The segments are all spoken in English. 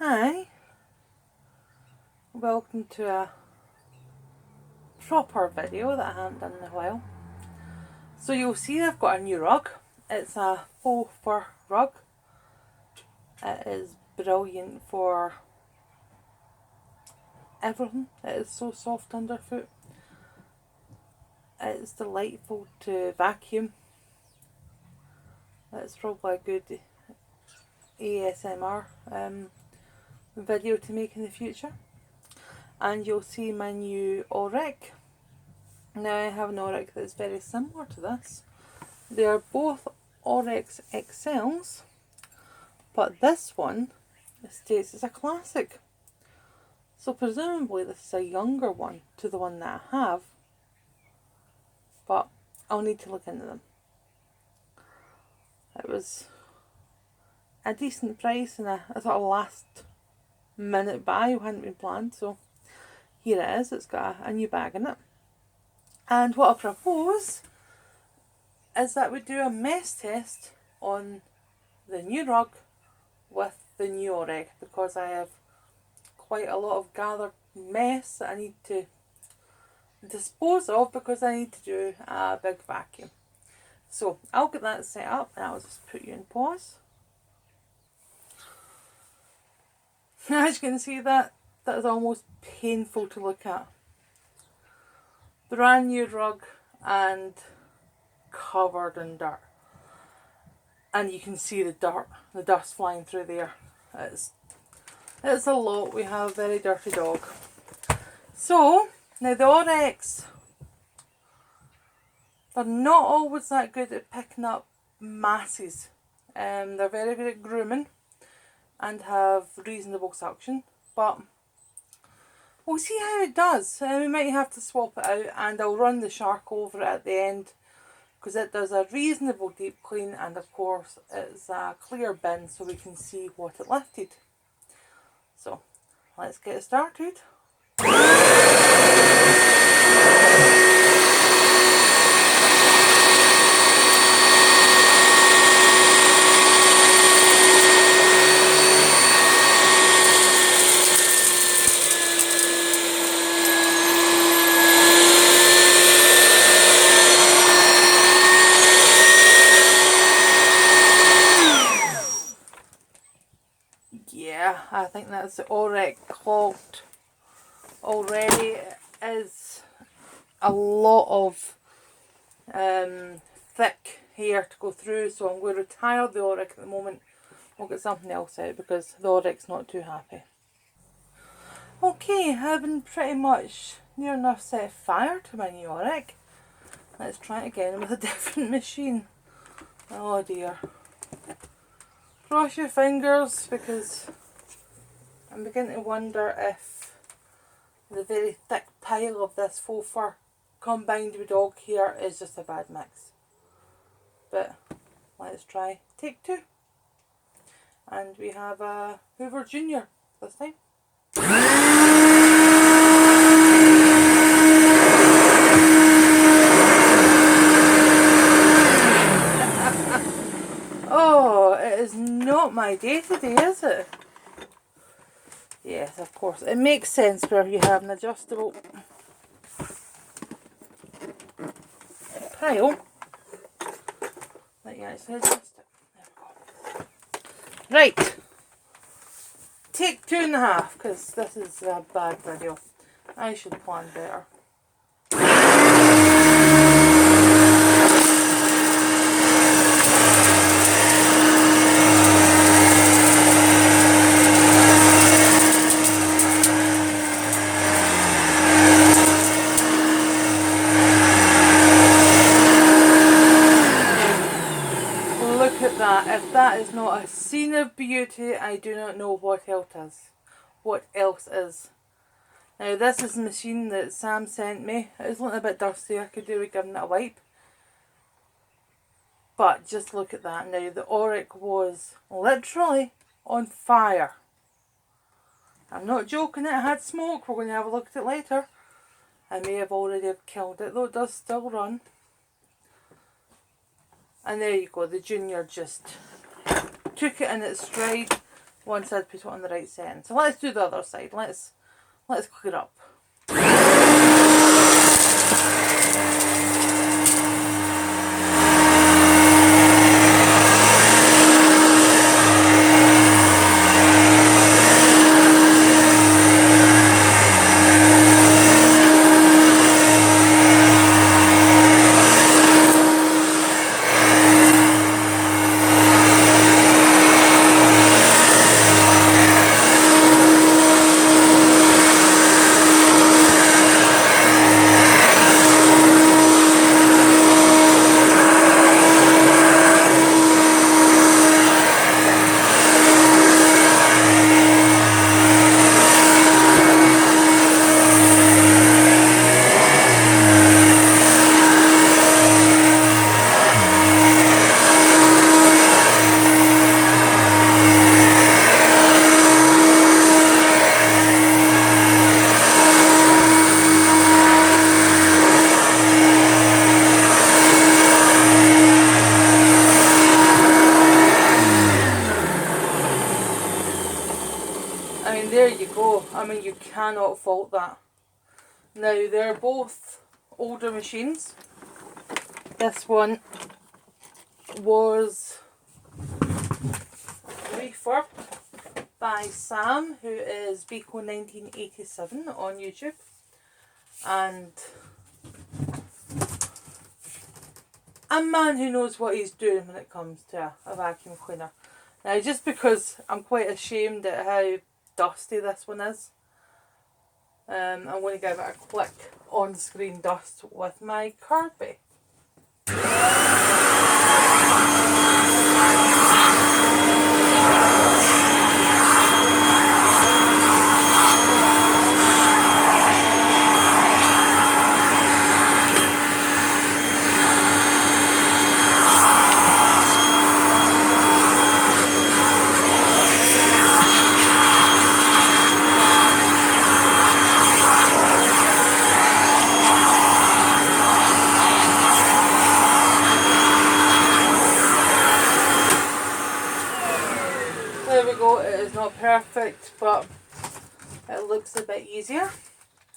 Hi, welcome to a proper video that I haven't done in a while. So you'll see I've got a new rug. It's a faux fur rug. It is brilliant for everything. It is so soft underfoot. It's delightful to vacuum. It's probably a good ASMR video to make in the future. And you'll see my new Oreck. Now I have an Oreck that's very similar to this. They are both Oreck XLs, but this one states it's a classic. So presumably this is a younger one to the one that I have, but I'll need to look into them. It was a decent price and a sort of last minute buy who hadn't been planned, so here it is. It's got a new bag in it. And what I propose is that we do a mess test on the new rug with the new Oreck, because I have quite a lot of gathered mess that I need to dispose of because I need to do a big vacuum. So I'll get that set up and I'll just put you in pause. As you can see, that is almost painful to look at. Brand new rug and covered in dirt. And you can see the dust flying through there. It's a lot. We have a very dirty dog. So, now the Orecks, they're not always that good at picking up masses. They're very good at grooming and have reasonable suction, but we'll see how it does. We might have to swap it out, and I'll run the shark over it at the end, because it does a reasonable deep clean, and of course it's a clear bin so we can see what it lifted. So let's get started. Yeah, I think that's the Oreck clogged already. It is a lot of thick hair to go through, so I'm going to retire the Oreck at the moment. We'll get something else out because the Oreck's not too happy. Okay, I've been pretty much near enough set fire to my new Oreck. Let's try it again with a different machine. Oh dear. Cross your fingers, because I'm beginning to wonder if the very thick pile of this faux fur combined with dog hair is just a bad mix. But let's try take two. And we have a Hoover Junior this time. Oh, it is not my day today, is it? Yes, of course. It makes sense where you have an adjustable pile that you actually adjust it. There we go. Right. Take 2.5, because this is a bad video. I should plan better. If that is not a scene of beauty, I do not know what else is. What else is? Now this is the machine that Sam sent me. It was looking a bit dusty. I could do with giving it a wipe. But just look at that now. The Oreck was literally on fire. I'm not joking, it had smoke. We're going to have a look at it later. I may have already killed it, though it does still run. And there you go, the Junior just took it in its stride, once I'd put it on the right setting. So let's do the other side. Let's clear up. I mean, there you go. I mean, you cannot fault that. Now, they're both older machines. This one was refurbed by Sam, who is Beco1987 on YouTube. And a man who knows what he's doing when it comes to a vacuum cleaner. Now, just because I'm quite ashamed at how dusty this one is, I'm going to give it a quick on-screen dust with my Kirby. There we go, it is not perfect, but it looks a bit easier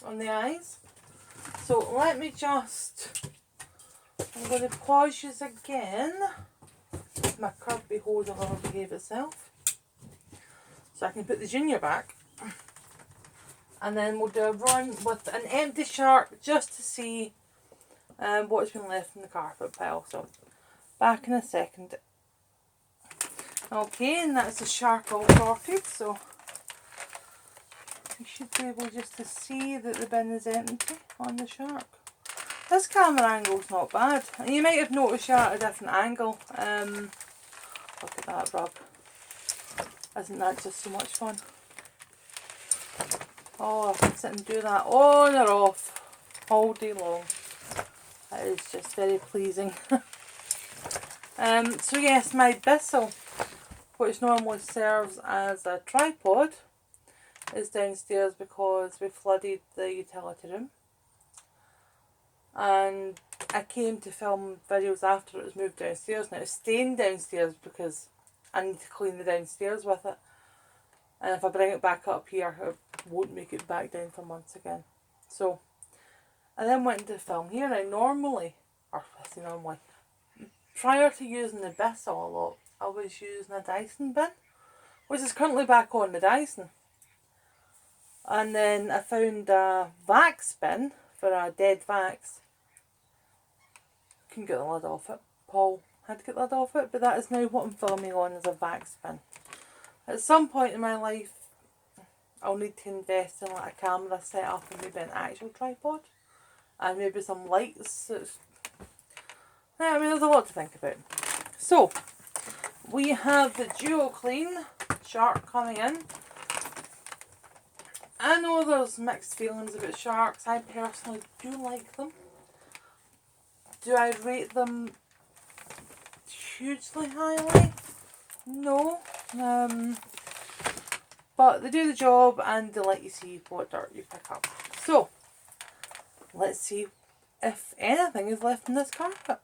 on the eyes. So let me just, I'm going to pause this again. My Kirby hose will never behave itself. So I can put the Junior back. And then we'll do a run with an empty shark just to see what's been left in the carpet pile. So back in a second. Okay, and that's the shark all sorted, so you should be able just to see that the bin is empty on the shark. This camera angle's not bad. You might have noticed you at a different angle. Look at that rug. Isn't that just so much fun? Oh, I can sit and do that on or off all day long. That is just very pleasing. So yes, my Bissell, which normally serves as a tripod, is downstairs because we flooded the utility room. And I came to film videos after it was moved downstairs. Now it's staying downstairs because I need to clean the downstairs with it. And if I bring it back up here, it won't make it back down for months again. So I then went into film here. Now normally, prior to using the Bissell a lot, I was using a Dyson bin, which is currently back on the Dyson. And then I found a Vax bin for a dead Vax. Couldn't get the lid off it. Paul had to get the lid off it, but that is now what I'm filming on, as a Vax bin. At some point in my life, I'll need to invest in like a camera set up and maybe an actual tripod. And maybe some lights. I mean, there's a lot to think about. So, we have the Duo Clean shark coming in. I know there's mixed feelings about sharks. I personally do like them. Do I rate them hugely highly? No. But they do the job and they let you see what dirt you pick up. So, let's see if anything is left in this carpet.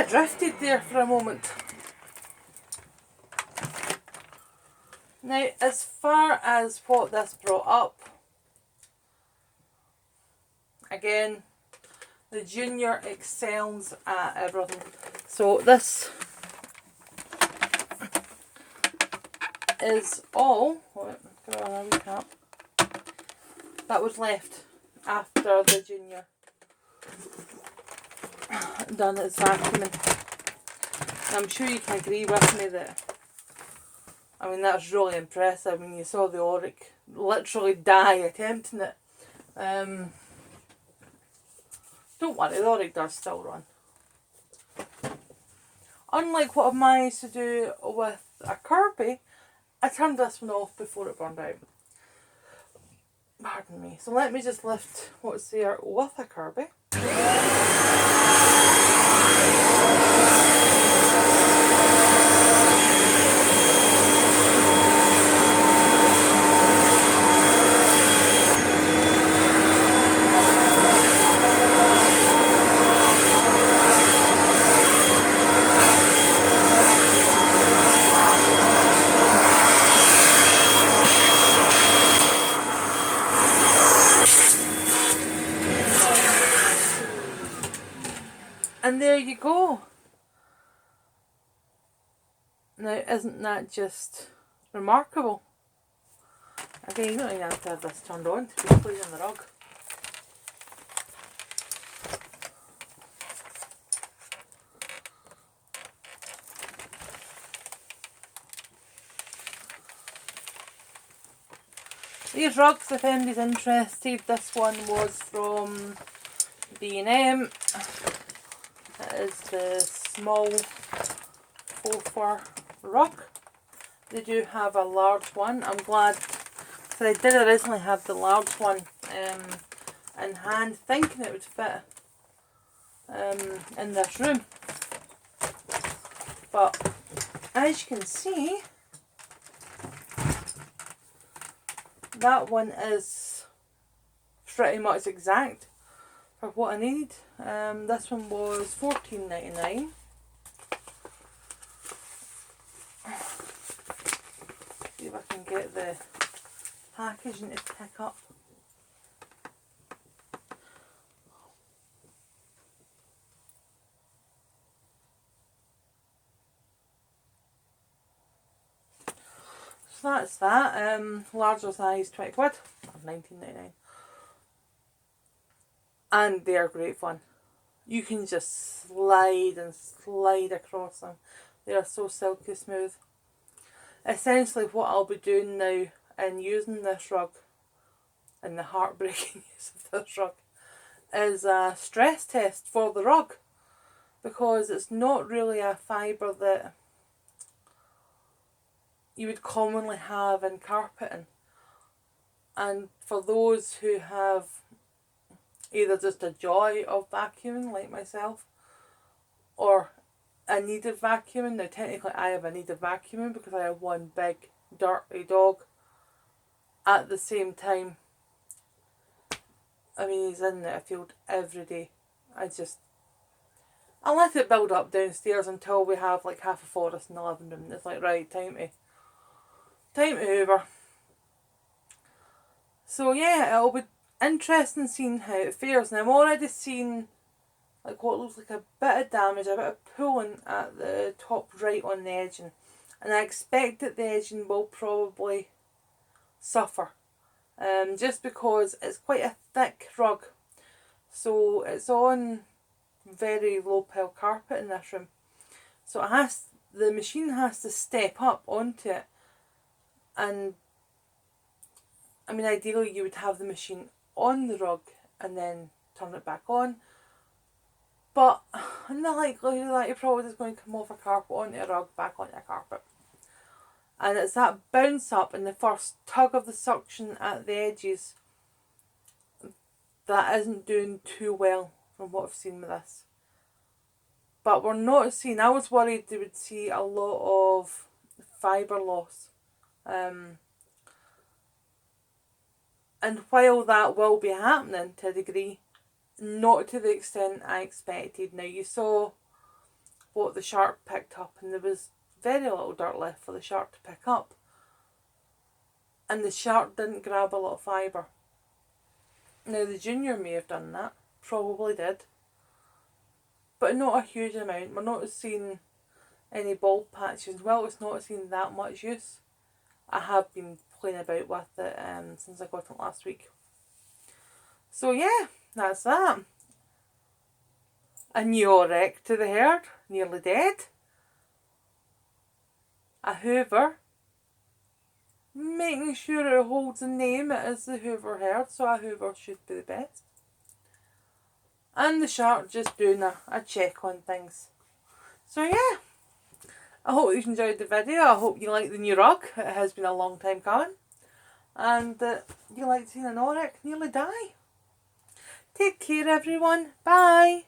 drifted there for a moment. Now, as far as what this brought up, again, the Junior excels at everything. So this is all, that was left after the Junior done its vacuuming. And I'm sure you can agree with me that, I mean, that's really impressive when you saw the Oreck literally die attempting it. Don't worry, the Oreck does still run. Unlike what I've managed to do with a Kirby, I turned this one off before it burned out. Pardon me. So let me just lift what's there with a Kirby. And there you go. Now, isn't that just remarkable? Again, you don't even have to have this turned on to be cleaning the rug. These rugs, if anybody's interested, this one was from B&M. It is the small Hoover rug. They do have a large one. I'm glad, because I did originally have the large one in hand, thinking it would fit in this room. But as you can see, that one is pretty much exact for what I need. This one was $14.99. See if I can get the packaging to pick up. So that's that. Larger size, 20 quid, $19.99. And they are great fun. You can just slide and slide across them. They are so silky smooth. Essentially what I'll be doing now in using this rug, and the heartbreaking use of this rug, is a stress test for the rug. Because it's not really a fibre that you would commonly have in carpeting. And for those who have either just a joy of vacuuming like myself, or a need of vacuuming. Now technically I have a need of vacuuming because I have one big dirty dog. At the same time, I mean, he's in the field every day. I let it build up downstairs until we have like half a forest in the living room. It's like, right, time to Hoover. So yeah, it'll be interesting seeing how it fares. And I'm already seeing like what looks like a bit of damage, a bit of pulling at the top right on the edging. And I expect that the edging will probably suffer. Just because it's quite a thick rug. So it's on very low pile carpet in this room. So the machine has to step up onto it. And I mean, ideally you would have the machine on the rug and then turn it back on. But in the likelihood that you're probably just going to come off a carpet onto a rug, back onto a carpet. And it's that bounce up and the first tug of the suction at the edges that isn't doing too well from what I've seen with this. But we're not seeing, I was worried they would see a lot of fibre loss. And while that will be happening to a degree, not to the extent I expected. Now you saw what the shark picked up, and there was very little dirt left for the shark to pick up. And the shark didn't grab a lot of fibre. Now the junior may have done that, probably did, but not a huge amount. We're not seeing any bald patches. Well, it's not seeing that much use. I have been playing about with it since I got it last week. So yeah, that's that. A new Oreck to the herd, nearly dead. A Hoover, making sure it holds the name, it is the Hoover herd, so a Hoover should be the best. And the shark just doing a check on things. So yeah, I hope you enjoyed the video. I hope you like the new rug. It has been a long time coming. And you like seeing an Oreck nearly die. Take care everyone. Bye.